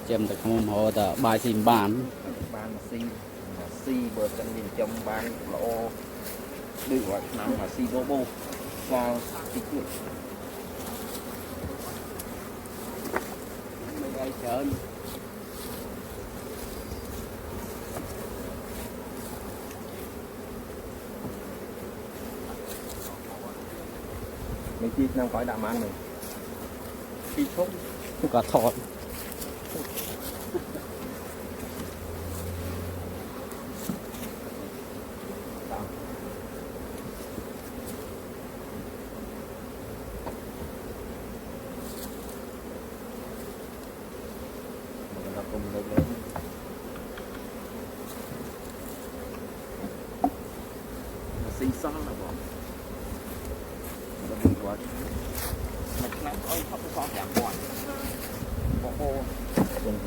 chém được không họ đã bài xin bán ban si bờ chân miền trong ban lỗ đựng vào năm mà si bobo vào thì cười đây chơi mấy chi năm khỏi đạm ăn rồi đi không cả thọt cùng được lên xinh xắn là bỏ nó bị quá mạch nắng ơi không có giảm bỏ dùng